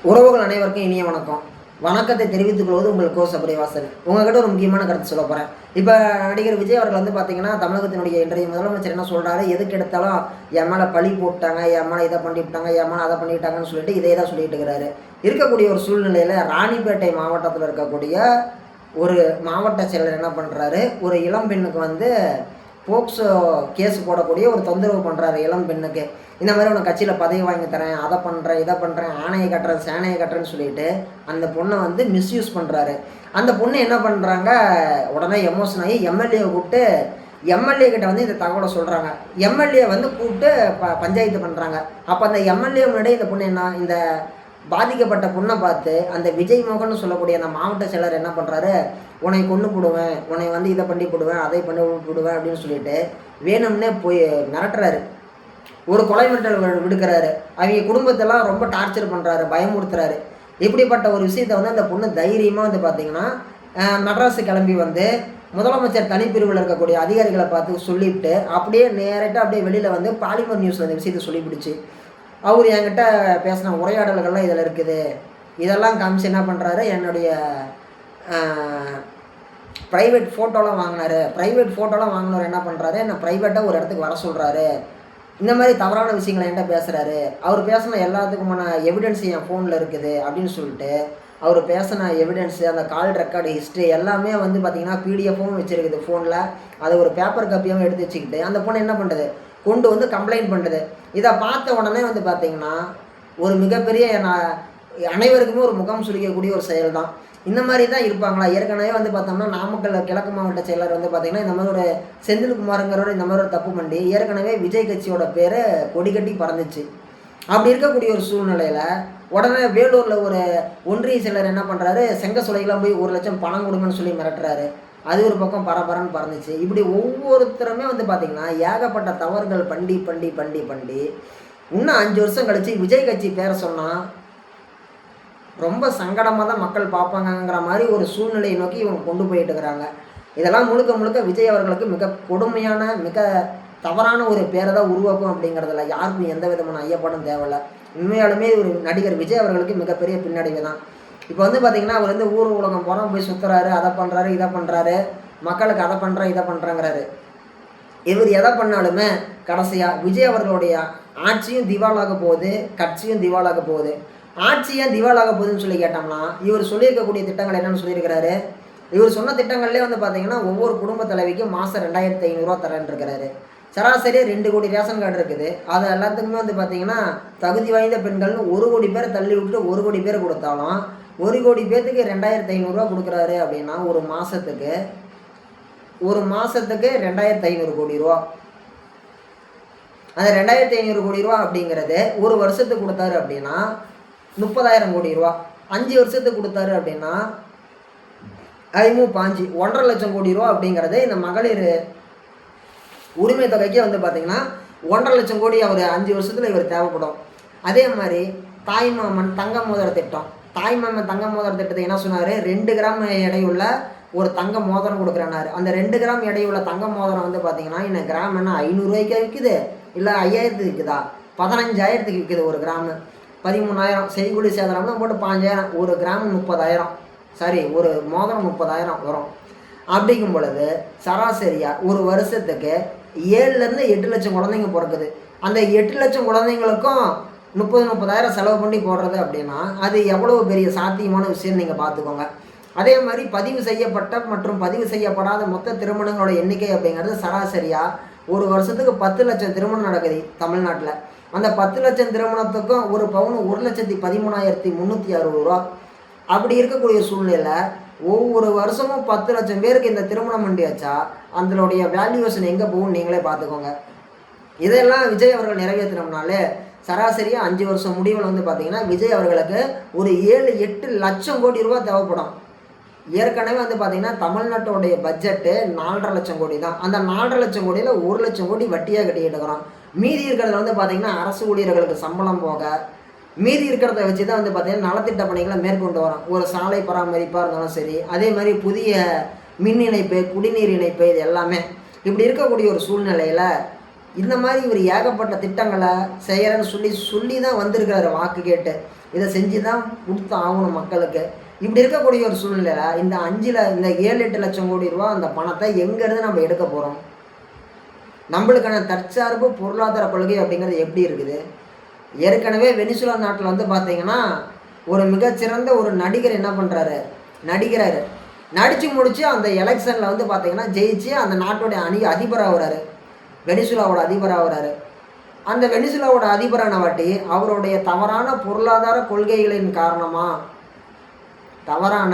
உறவுகள் அனைவருக்கும் இனிய வணக்கம். வணக்கத்தை தெரிவித்துக் கொள்வது உங்கள் கோ சபரிவாசன். உங்ககிட்ட ஒரு முக்கியமான கருத்து சொல்ல போகிறேன். இப்போ நடிகர் விஜய் அவர்கள் வந்து பார்த்தீங்கன்னா, தமிழகத்தினுடைய இன்றைய முதலமைச்சர் என்ன சொல்கிறாரு, எதுக்கு எடுத்தாலும் என் மேலே பழி போட்டாங்க, என் மேலே இதை பண்ணிவிட்டாங்க, என் மேலே அதை பண்ணிவிட்டாங்கன்னு சொல்லிட்டு இதே தான் சொல்லிட்டு இருக்கிறாரு. இருக்கக்கூடிய ஒரு சூழ்நிலையில் ராணிப்பேட்டை மாவட்டத்தில் இருக்கக்கூடிய ஒரு மாவட்ட செயலர் என்ன பண்ணுறாரு, ஒரு இளம் பெண்ணுக்கு வந்து போக்சோ கேஸ் போடக்கூடிய ஒரு தொந்தரவு பண்ணுறாரு இளம் பெண்ணுக்கு. இந்த மாதிரி உனக்கு கட்சியில் பதவி வாங்கி தரேன், அதை பண்ணுறேன், இதை பண்ணுறேன், ஆணையை கட்டுறேன், சேனையை கட்டுறேன்னு சொல்லிட்டு அந்த பொண்ணை வந்து மிஸ்யூஸ் பண்ணுறாரு. அந்த பொண்ணு என்ன பண்ணுறாங்க, உடனே எமோஷன் ஆகி எம்எல்ஏவை கூப்பிட்டு எம்எல்ஏ கிட்ட வந்து இந்த தகவலை சொல்கிறாங்க. எம்எல்ஏ வந்து கூப்பிட்டு பஞ்சாயத்து பண்ணுறாங்க. அப்போ அந்த எம்எல்ஏ முன்னாடி இந்த பொண்ணு இந்த பாதிக்கப்பட்ட பொண்ணை பார்த்து அந்த விஜய் மோகன் சொல்லக்கூடிய அந்த மாவட்ட செயலர் என்ன பண்ணுறாரு, உன்னை கொண்டு போடுவேன், உன்னை வந்து இதை பண்ணி போடுவேன், அதை பண்ணி போடுவேன் அப்படின்னு சொல்லிட்டு வேணும்னே போய் மிரட்டுறாரு. ஒரு கொலை மிரட்டல் விடுக்கிறாரு. அவங்க குடும்பத்தெல்லாம் ரொம்ப டார்ச்சர் பண்ணுறாரு, பயமுறுத்துறாரு. இப்படிப்பட்ட ஒரு விஷயத்தை வந்து அந்த பொண்ணு தைரியமாக வந்து பார்த்திங்கன்னா மெட்ராஸு கிளம்பி வந்து முதலமைச்சர் தனிப்பிரிவில் இருக்கக்கூடிய அதிகாரிகளை பார்த்து சொல்லிவிட்டு அப்படியே நேரட்டாக அப்படியே வெளியில் வந்து பாலிமர் நியூஸில் அந்த விஷயத்தை சொல்லிவிடுச்சு. அவர் என்கிட்ட பேசின உரையாடல்கள்லாம் இதில் இருக்குது. இதெல்லாம் காமிச்சு என்ன பண்ணுறாரு, என்னுடைய ப்ரைவேட் ஃபோட்டோலாம் வாங்கினார். ப்ரைவேட் ஃபோட்டோலாம் வாங்கினவர் என்ன பண்ணுறாரு, என்னை ப்ரைவேட்டாக ஒரு இடத்துக்கு வர சொல்கிறாரு. இந்த மாதிரி தவறான விஷயங்களை என்கிட்ட பேசுகிறாரு. அவர் பேசின எல்லாத்துக்குமான எவிடன்ஸ் என் ஃபோனில் இருக்குது அப்படின்னு சொல்லிட்டு அவர் பேசின எவிடன்ஸு, அந்த கால் ரெக்கார்டு ஹிஸ்ட்ரி எல்லாமே வந்து பார்த்திங்கன்னா பிடிஎஃப்பும் வச்சுருக்குது ஃபோனில். அதை ஒரு பேப்பர் காப்பியாகவும் எடுத்து வச்சுக்கிட்டு அந்த பொண்ணு என்ன பண்ணுறது, கொண்டு வந்து கம்ப்ளைண்ட் பண்ணுறது. இதை பார்த்த உடனே வந்து பார்த்திங்கன்னா ஒரு மிகப்பெரிய அனைவருக்குமே ஒரு முகம் சுளிக்கக்கூடிய ஒரு செயல் தான். இந்த மாதிரி தான் இருப்பாங்களா? ஏற்கனவே வந்து பார்த்தோம்னா நாமக்கல் கிழக்கு மாவட்ட செயலர் வந்து பார்த்திங்கன்னா இந்த மாதிரி ஒரு செந்தில்குமாருங்கிறவர் இந்த மாதிரி ஒரு தப்பு பண்ணி ஏற்கனவே விஜய் கட்சியோட பேரை கொடி கட்டி பறந்துச்சு. அப்படி இருக்கக்கூடிய ஒரு சூழ்நிலையில் உடனே வேலூரில் ஒரு ஒன்றிய செயலர் என்ன பண்ணுறாரு, செங்க சுலைகளாம் போய் 1 லட்சம் பணம் கொடுங்கன்னு சொல்லி மிரட்டுறாரு. அது ஒரு பக்கம் பரபரன்னு பறந்துச்சு. இப்படி ஒவ்வொருத்தருமே வந்து பார்த்திங்கன்னா ஏகப்பட்ட தவறுகள் பண்ணி இன்னும் 5 வருஷம் கழித்து விஜய் கட்சி பேரை சொன்னால் ரொம்ப சங்கடமாக தான் மக்கள் பார்ப்பாங்கங்கிற மாதிரி ஒரு சூழ்நிலையை நோக்கி இவங்க கொண்டு போயிட்டு இருக்கிறாங்க. இதெல்லாம் முழுக்க முழுக்க விஜய் அவர்களுக்கு மிக கொடுமையான மிக தவறான ஒரு பேரை தான் உருவாக்கும் அப்படிங்கிறதுல யாருக்கும் எந்த விதமான ஐயப்பாடும் தேவையில்லை. உண்மையாலுமே ஒரு நடிகர் விஜய் அவர்களுக்கு மிகப்பெரிய பின்னடைவு தான். இப்போ வந்து பார்த்திங்கன்னா அவர் வந்து ஊர் உலகம் போனால் போய் சுற்றுறாரு, அதை பண்ணுறாரு, இதை பண்ணுறாரு, மக்களுக்கு அதை பண்ணுறேன் இதை பண்ணுறேங்கிறாரு. இவர் எதை பண்ணாலுமே கடைசியாக விஜய் அவர்களுடைய ஆட்சியும் திவாலாக போகுது, கட்சியும் திவாலாக போகுது. ஆட்சி ஏன் திவாலாக போகுதுன்னு சொல்லி கேட்டோம்னா, இவர் சொல்லியிருக்கக்கூடிய திட்டங்கள் என்னென்னு சொல்லியிருக்கிறாரு. இவர் சொன்ன திட்டங்கள்லேயே வந்து பார்த்திங்கன்னா ஒவ்வொரு குடும்ப தலைவிக்கும் மாதம் 2500 தரேன் இருக்கிறாரு. சராசரியாக 2 கோடி ரேஷன் கார்டு இருக்குது. அது எல்லாத்துக்குமே வந்து பார்த்திங்கன்னா தகுதி வாய்ந்த பெண்கள்னு 1 கோடி பேர் தள்ளி விட்டுட்டு 1 கோடி பேர் கொடுத்தாலும் 1 கோடி பேர்த்துக்கு 2500 கொடுக்குறாரு அப்படின்னா ஒரு மாதத்துக்கு 2500 கோடி ரூபா. அந்த 2500 கோடி ரூபா அப்படிங்கிறது ஒரு வருஷத்துக்கு கொடுத்தாரு அப்படின்னா 30,000 கோடி ரூபா. 5 வருஷத்துக்கு கொடுத்தாரு அப்படின்னா 1.5 லட்சம் கோடி ரூபா அப்படிங்கிறது இந்த மகளிர் உரிமை தொகைக்கே வந்து பார்த்திங்கன்னா 1.5 லட்சம் கோடி அவர் 5 வருஷத்தில் இவர் தேவைப்படும். அதே மாதிரி தாய்மாமன் தங்க மோதிர திட்டம். தாய்மாமன் தங்க மோதிர திட்டத்தை என்ன சொன்னார், 2 கிராம் எடையுள்ள ஒரு தங்க மோதிரம் கொடுக்குறேன்னாரு. அந்த 2 கிராம் எடையுள்ள தங்க மோதிரம் வந்து பார்த்திங்கன்னா இன்னும் கிராம் என்ன 500 ரூபாய்க்கு விற்குது, இல்லை 5000 விற்குதா, 15,000 விற்குது ஒரு கிராமு. 13,000 செய்கூலி சேதாரம்லாம் போட்டு 5,000, ஒரு கிராம் 30,000, சாரி ஒரு மோதிரம் 30,000 வரும். அப்படிங்கும் பொழுது சராசரியாக ஒரு வருஷத்துக்கு 7லேருந்து 8 லட்சம் குழந்தைங்க பிறக்குது. அந்த 8 லட்சம் குழந்தைங்களுக்கும் 30,000 செலவு பண்ணி போடுறது அப்படின்னா அது எவ்வளோ பெரிய சாத்தியமான விஷயம் நீங்கள் பார்த்துக்கோங்க. அதே மாதிரி பதிவு செய்யப்பட்ட மற்றும் பதிவு செய்யப்படாத மொத்த திருமணங்களோட எண்ணிக்கை அப்படிங்கிறது சராசரியாக ஒரு வருஷத்துக்கு 10 லட்சம் திருமணம் நடக்குது தமிழ்நாட்டில். அந்த 10 லட்சம் திருமணத்துக்கும் ஒரு பவுன் 1,13,360 ரூபா. அப்படி இருக்கக்கூடிய சூழ்நிலையில் ஒவ்வொரு வருஷமும் 10 லட்சம் பேருக்கு இந்த திருமணம் பண்ணியாச்சா அதனுடைய வேல்யூவேஷன் எங்கே போகும் நீங்களே பார்த்துக்கோங்க. இதெல்லாம் விஜய் அவர்கள் நிறைவேற்றினோம்னாலே சராசரியாக 5 வருஷம் முடிவில் வந்து பார்த்திங்கன்னா விஜய் அவர்களுக்கு ஒரு 7-8 லட்சம் கோடி ரூபா தேவைப்படும். ஏற்கனவே வந்து பார்த்திங்கன்னா தமிழ்நாட்டோடைய பட்ஜெட்டு 4.5 லட்சம் கோடி தான். அந்த 4.5 லட்சம் கோடியில் 1 லட்சம் கோடி வட்டியாக கட்டிக்கிட்டு இருக்கிறோம். மீதி இருக்கிறத வந்து பார்த்திங்கன்னா அரசு ஊழியர்களுக்கு சம்பளம் போக மீதி இருக்கிறத வச்சு தான் வந்து பார்த்திங்கன்னா நலத்திட்ட பணிகளை மேற்கொண்டு வரோம். ஒரு சாலை பராமரிப்பாக இருந்தாலும் சரி, அதே மாதிரி புதிய மின் இணைப்பு, குடிநீர் இணைப்பு, இது எல்லாமே. இப்படி இருக்கக்கூடிய ஒரு சூழ்நிலையில் இந்த மாதிரி இவர் ஏகப்பட்ட திட்டங்களை செய்கிறேன்னு சொல்லி தான் வந்திருக்கிறாரு வாக்கு கேட்டு. இதை செஞ்சு தான் கொடுத்து ஆகணும் மக்களுக்கு. இப்படி இருக்கக்கூடிய ஒரு சூழ்நிலையில் இந்த 7-8 லட்சம் கோடி ரூபா அந்த பணத்தை எங்கேருந்து நம்ம எடுக்க போகிறோம்? நம்மளுக்கான தற்சார்பு பொருளாதார கொள்கை அப்படிங்கிறது எப்படி இருக்குது? ஏற்கனவே வெனிசுலா நாட்டில் வந்து பார்த்தீங்கன்னா ஒரு மிகச்சிறந்த ஒரு நடிகர் என்ன பண்ணுறாரு, நடிக்கிறாரு, நடித்து முடித்து அந்த எலெக்ஷனில் வந்து பார்த்தீங்கன்னா ஜெயிச்சு அந்த நாட்டுடைய அதிபராக வராரு, வெனிசுலாவோட அதிபராக வராரு. அந்த வெனிசுலாவோட அதிபரான வாட்டி அவருடைய தவறான பொருளாதார கொள்கைகளின் காரணமாக, தவறான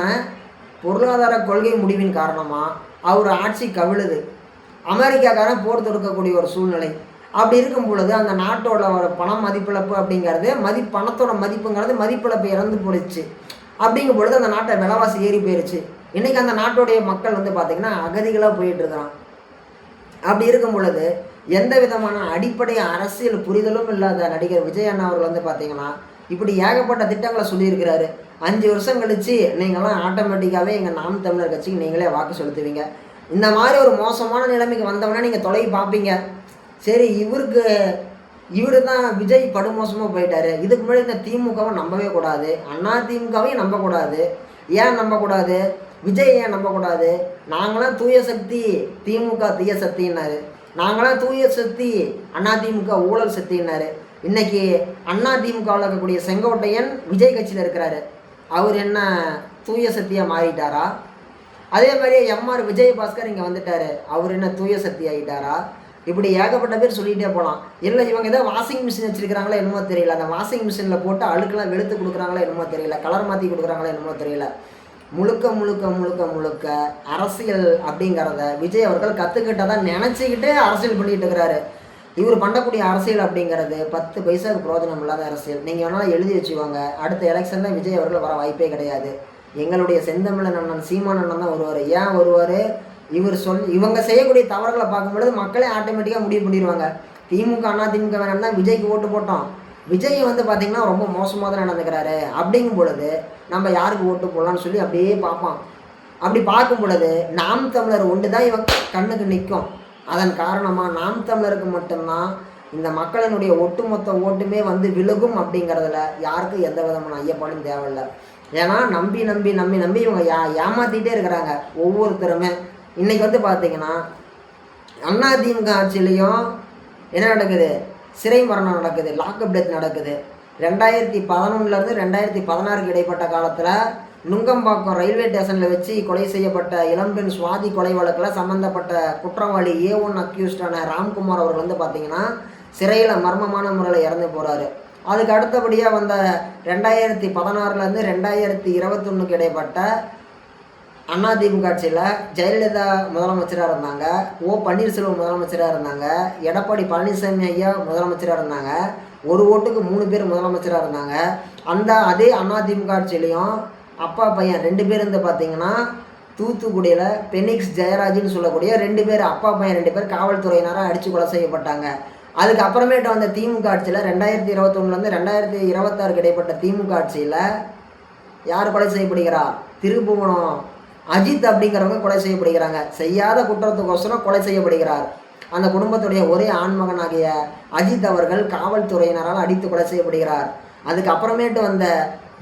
பொருளாதார கொள்கை முடிவின் காரணமாக அவர் ஆட்சி கவிழுது. அமெரிக்காக்காரன் போர் தொடுக்கக்கூடிய ஒரு சூழ்நிலை. அப்படி இருக்கும் பொழுது அந்த நாட்டோட ஒரு பண மதிப்பிழப்பு அப்படிங்கிறது பணத்தோட மதிப்புங்கிறது மதிப்பிழப்பு இறந்து போயிடுச்சு. அப்படிங்கும் பொழுது அந்த நாட்டை விலைவாசி ஏறி போயிடுச்சு. இன்றைக்கி அந்த நாட்டுடைய மக்கள் வந்து பார்த்திங்கன்னா அகதிகளாக போயிட்டுருக்கிறான். அப்படி இருக்கும் பொழுது எந்த விதமான அடிப்படை அரசியல் புரிதலும் இல்லாத நடிகர் விஜய் அண்ணா அவர்கள் வந்து பார்த்திங்கன்னா இப்படி ஏகப்பட்ட திட்டங்களை சொல்லியிருக்கிறாரு. 5 வருஷம் கழித்து நீங்கள்லாம் ஆட்டோமேட்டிக்காகவே எங்கள் நாம் தமிழர் கட்சிக்கு நீங்களே வாக்கு செலுத்துவீங்க. இந்த மாதிரி ஒரு மோசமான நிலைமைக்கு வந்தவொடனே நீங்கள் தொலைவி பார்ப்பீங்க. சரி, இவர் தான் விஜய் படுமோசமாக போயிட்டார், இதுக்கு முன்னாடி இந்த திமுகவை நம்பவே கூடாது, அண்ணா திமுகவையும் நம்பக்கூடாது. ஏன் நம்பக்கூடாது? விஜய் ஏன் நம்பக்கூடாது? நாங்களாம் தூய சக்தி, திமுக தீய சக்தின்னாரு. நாங்களாம் தூய சக்தி, அண்ணா திமுக ஊழல் சக்தின்னாரு. இன்றைக்கி அண்ணா திமுகவில் இருக்கக்கூடிய செங்கோட்டையன் விஜய் கட்சியில் இருக்கிறாரு. அவர் என்ன தூய சக்தியாக மாறிட்டாரா? அதே மாதிரியே எம்ஆர் விஜயபாஸ்கர் இங்கே வந்துட்டார், அவர் என்ன தூய சக்தி ஆகிட்டாரா? இப்படி ஏகப்பட்ட பேர் சொல்லிகிட்டே போகலாம். இல்லை இவங்க ஏதோ வாஷிங் மிஷின் வச்சுருக்கிறாங்களோ என்னமோ தெரியல, அந்த வாஷிங் மிஷினில் போட்டு அழுக்கெல்லாம் வெளுத்து கொடுக்குறாங்களோ என்னமோ தெரியல, கலர் மாற்றி கொடுக்குறாங்களோ என்னமோ தெரியல. முழுக்க முழுக்க முழுக்க முழுக்க அரசியல் அப்படிங்கிறத விஜய் அவர்கள் கற்றுக்கிட்டதான் நினச்சிக்கிட்டு அரசியல் பண்ணிகிட்டு இருக்கிறாரு. இவர் பண்ணக்கூடிய அரசியல் அப்படிங்கிறது 10 பைசாவுக்கு பிரயோஜனம் இல்லாத அரசியல். நீங்கள் வேணாலும் எழுதி வச்சுக்கோங்க, அடுத்த எலெக்ஷனில் விஜய் அவர்கள் வர வாய்ப்பே கிடையாது. எங்களுடைய செந்தமிழன் அண்ணன் சீமான் அண்ணன் தான் வருவார். ஏன் வருவார்? இவங்க செய்யக்கூடிய தவறுகளை பார்க்கும்பொழுது மக்களே ஆட்டோமேட்டிக்காக முடிவு பண்ணிடுவாங்க. திமுக அண்ணா திமுக வேணாம் தான் விஜய்க்கு ஓட்டு போட்டோம், விஜய் வந்து பார்த்திங்கன்னா ரொம்ப மோசமாக தான் நடந்துக்கிறாரு. அப்படிங்கும் பொழுது நம்ம யாருக்கு ஓட்டு போடலான்னு சொல்லி அப்படியே பார்ப்பான். அப்படி பார்க்கும் பொழுது நாம் தமிழர் ஒன்று தான் இவன் கண்ணுக்கு நிற்கும். அதன் காரணமாக நாம் தமிழருக்கு மட்டும்தான் இந்த மக்களினுடைய ஒட்டுமொத்த ஓட்டுமே வந்து விழுகும். அப்படிங்கிறதுல யாருக்கும் எந்த விதமான ஐயப்பாடும் தேவையில்லை. ஏன்னா நம்பி நம்பி நம்பி நம்பி இவங்க ஏமாற்றிட்டே இருக்கிறாங்க ஒவ்வொருத்தருமே. இன்றைக்கி வந்து பார்த்திங்கன்னா அண்ணா திமுக ஆட்சியிலையும் என்ன நடக்குது? சிறை மரணம் நடக்குது, லாக்அப் டெத் நடக்குது. 2011 2016 இடைப்பட்ட காலத்தில் நுங்கம்பாக்கம் ரயில்வே ஸ்டேஷனில் வச்சு கொலை செய்யப்பட்ட இளம்பெண் சுவாதி கொலை வழக்கில் சம்மந்தப்பட்ட குற்றவாளி A1 அக்யூஸ்டான ராம்குமார் அவர்கள் வந்து பார்த்திங்கன்னா சிறையில் மர்மமான முறையில் இறந்து போகிறாரு. அதுக்கு அடுத்தபடியாக வந்த 2016 2021 இடைப்பட்ட அதிமுக ஆட்சியில் ஜெயலலிதா முதலமைச்சராக இருந்தாங்க, பன்னீர்செல்வம் முதலமைச்சராக இருந்தாங்க, எடப்பாடி பழனிசாமி ஐயா முதலமைச்சராக இருந்தாங்க, ஒரு ஓட்டுக்கு 3 பேர் முதலமைச்சராக இருந்தாங்க. அதே அதிமுக ஆட்சியிலையும் அப்பா பையன் 2 பேர் வந்து பார்த்திங்கன்னா தூத்துக்குடியில் பெனிக்ஸ் ஜெயராஜின்னு சொல்லக்கூடிய 2 பேர், அப்பா பையன் 2 பேர் காவல்துறையினராக அடித்து கொலை செய்யப்பட்டாங்க. அதுக்கப்புறமேட்டு வந்த திமுக ஆட்சியில் 2021 2026 இடைப்பட்ட திமுக ஆட்சியில் யார் கொலை செய்யப்படுகிறா? திருப்புவனம் அஜித் அப்படிங்கிறவங்க கொலை செய்யப்படுகிறாங்க. செய்யாத குற்றத்துக்கோசரம் கொலை செய்யப்படுகிறார். அந்த குடும்பத்துடைய ஒரே ஆண்மகனாகிய அஜித் அவர்கள் காவல்துறையினரால் அடித்து கொலை செய்யப்படுகிறார். அதுக்கப்புறமேட்டு வந்த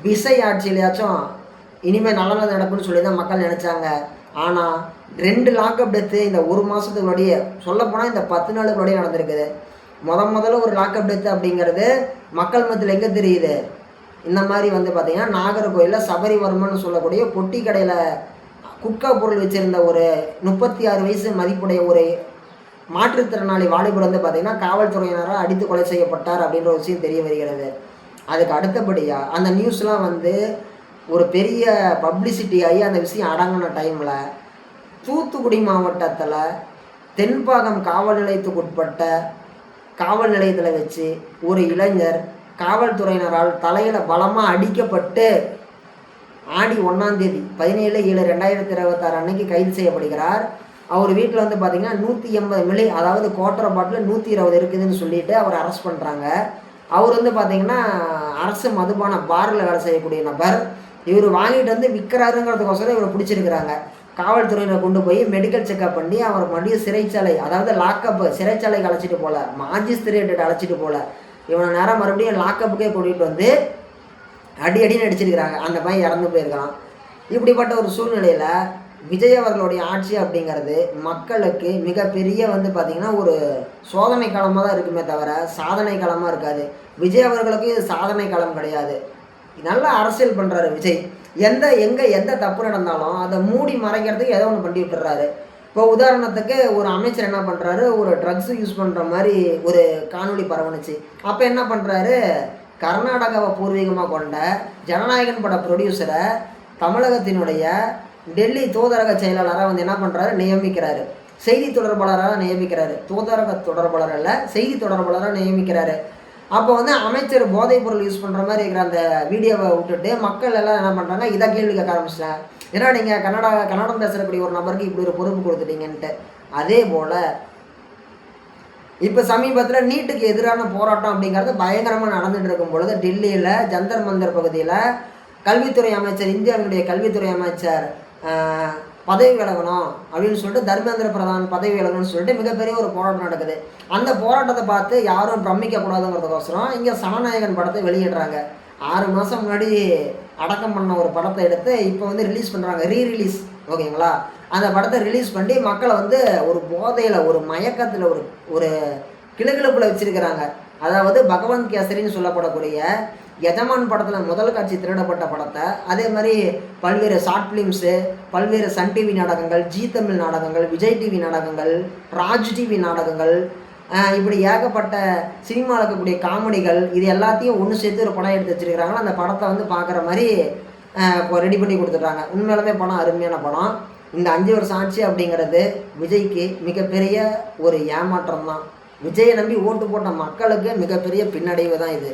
விசை ஆட்சியிலையாச்சும் இனிமேல் நல்லது நடக்கும்னு சொல்லி தான் மக்கள் நினச்சாங்க. ஆனால் 2 லாக்அப் டெத்து இந்த 1 மாதத்துக்குள்ளேயே, சொல்லப்போனால் இந்த 10 நாளுக்குள்ளேயே நடந்திருக்குது. முதல்ல ஒரு லாக்அப் டெத்து அப்படிங்கிறது மக்கள் மத்தியில் எங்கே தெரியுது? இந்த மாதிரி வந்து பார்த்திங்கன்னா நாகர்கோயிலில் சபரிவர்மன் சொல்லக்கூடிய பொட்டி கடையில் குட்கா பொருள் வச்சுருந்த ஒரு 36 வயசு மதிப்புடைய ஒரு மாற்றுத்திறனாளி வாலிபர் வந்து பார்த்திங்கன்னா காவல்துறையினரால் அடித்து கொலை செய்யப்பட்டார் அப்படின்ற ஒரு விஷயம் தெரிய வருகிறது. அதுக்கு அடுத்தபடியாக அந்த நியூஸ்லாம் வந்து ஒரு பெரிய பப்ளிசிட்டி ஆகி அந்த விஷயம் அடங்கின டைமில் தூத்துக்குடி மாவட்டத்தில் தென்பாகம் காவல் நிலையத்துக்கு உட்பட்ட காவல் நிலையத்தில் வச்சு ஒரு இளைஞர் காவல்துறையினரால் தலையில் பலமாக அடிக்கப்பட்டு ஆடி 1ஆம் தேதி 17/7/2026 அன்னைக்கு கைது செய்யப்படுகிறார். அவர் வீட்டில் வந்து பார்த்திங்கன்னா 180 மில்லி, அதாவது குவார்டர் பாட்டில் 120 இருக்குதுன்னு சொல்லிட்டு அவர் அரெஸ்ட் பண்ணுறாங்க. அவர் வந்து பார்த்திங்கன்னா அரசு மதுபான பாரில் வேலை செய்யக்கூடிய நபர். இவர் வாங்கிட்டு வந்து விற்கிறாருங்கிறதுக்கோசரம் இவரை பிடிச்சிருக்கிறாங்க. காவல்துறையினர் கொண்டு போய் மெடிக்கல் செக்அப் பண்ணி அவர் மறுபடியும் சிறைச்சாலை, அதாவது லாக்அப்பு, சிறைச்சாலைக்கு அழைச்சிட்டு போகல, மாஜிஸ்திரேட்டு அழைச்சிட்டு போகல, இவனை நேரம் மறுபடியும் லாக்அப்புக்கே கூட்டிகிட்டு வந்து அடி அடின்னு அடிச்சிருக்கிறாங்க. அந்த பையன் இறந்து போயிருக்கலாம். இப்படிப்பட்ட ஒரு சூழ்நிலையில் விஜய் அவர்களுடைய ஆட்சி அப்படிங்கிறது மக்களுக்கு மிகப்பெரிய வந்து பார்த்திங்கன்னா ஒரு சோதனை காலமாக தான் இருக்குமே தவிர சாதனை காலமாக இருக்காது. விஜய் அவர்களுக்கு இது சாதனை காலம் கிடையாது. நல்லா அரசியல் பண்ணுறாரு விஜய். எந்த தப்பு நடந்தாலும் அதை மூடி மறைக்கிறதுக்கு ஏதோ ஒன்று பண்ணி விட்டுறாரு. இப்போ உதாரணத்துக்கு ஒரு அமைச்சர் என்ன பண்ணுறாரு, ஒரு ட்ரக்ஸ் யூஸ் பண்ணுற மாதிரி ஒரு காணொளி பரவணுச்சு. அப்போ என்ன பண்ணுறாரு, கர்நாடகாவை பூர்வீகமாக கொண்ட ஜனநாயகன் பட ப்ரொடியூசரை தமிழகத்தினுடைய டெல்லி தூதரக செயலாளராக வந்து என்ன பண்ணுறாரு, நியமிக்கிறாரு. செய்தி தொடர்பாளராக நியமிக்கிறாரு. தூதரக தொடர்பாளர் அல்ல, செய்தி தொடர்பாளராக நியமிக்கிறாரு. அப்போ வந்து அமைச்சர் போதைப் பொருள் யூஸ் பண்ணுற மாதிரி இருக்கிற அந்த வீடியோவை விட்டுட்டு மக்கள் எல்லாம் என்ன பண்ணுறாங்க, இதை கேள்வி கேட்க ஆரம்பிச்சிட்டாங்க. ஏன்னா நீங்கள் கன்னடம் பேசுகிறக்கூடிய ஒரு நபருக்கு இப்படி ஒரு பொறுப்பு கொடுத்துட்டீங்கன்ட்டு. அதே போல் இப்போ சமீபத்தில் நீட்டுக்கு எதிரான போராட்டம் அப்படிங்கிறது பயங்கரமாக நடந்துகிட்டு இருக்கும் பொழுது டெல்லியில் ஜந்தர் மந்தர் பகுதியில் கல்வித்துறை அமைச்சர், இந்தியாவினுடைய கல்வித்துறை அமைச்சர் பதவி விலகணும் அப்படின்னு சொல்லிட்டு, தர்மேந்திர பிரதான் பதவி விலகணும்னு சொல்லிட்டு மிகப்பெரிய ஒரு போராட்டம் நடக்குது. அந்த போராட்டத்தை பார்த்து யாரும் பிரமிக்கக்கூடாதுங்கிறதுக்கோசரம் இங்கே சனநாயகன் படத்தை வெளியிடுறாங்க. 6 மாதம் முன்னாடி அடக்கம் பண்ண ஒரு படத்தை எடுத்து இப்போ வந்து ரிலீஸ் பண்ணுறாங்க, ரீரிலீஸ். ஓகேங்களா? அந்த படத்தை ரிலீஸ் பண்ணி மக்களை வந்து ஒரு போதையில், ஒரு மயக்கத்தில், ஒரு கிளுகிழப்பில் வச்சுருக்கிறாங்க. அதாவது பகவந்த் கேசரின்னு சொல்லப்படக்கூடிய எஜமான் படத்தில் முதல் காட்சி திருடப்பட்ட படத்தை, அதே மாதிரி பல்வேறு ஷார்ட் ஃபிலிம்ஸு, பல்வேறு சன் டிவி நாடகங்கள், ஜி தமிழ் நாடகங்கள், விஜய் டிவி நாடகங்கள், ராஜ் டிவி நாடகங்கள், இப்படி ஏகப்பட்ட சினிமாவில் இருக்கக்கூடிய காமெடிகள், இது எல்லாத்தையும் ஒன்று சேர்த்து ஒரு படம் எடுத்து வச்சுருக்கிறாங்களா. அந்த படத்தை வந்து பார்க்குற மாதிரி இப்போ ரெடி பண்ணி கொடுத்துட்றாங்க. உண்மையிலுமே படம் அருமையான படம். இந்த 5 வருஷம் ஆட்சி அப்படிங்கிறது விஜய்க்கு மிகப்பெரிய ஒரு ஏமாற்றம் தான். விஜயை நம்பி ஓட்டு போட்ட மக்களுக்கு மிகப்பெரிய பின்னடைவு தான் இது.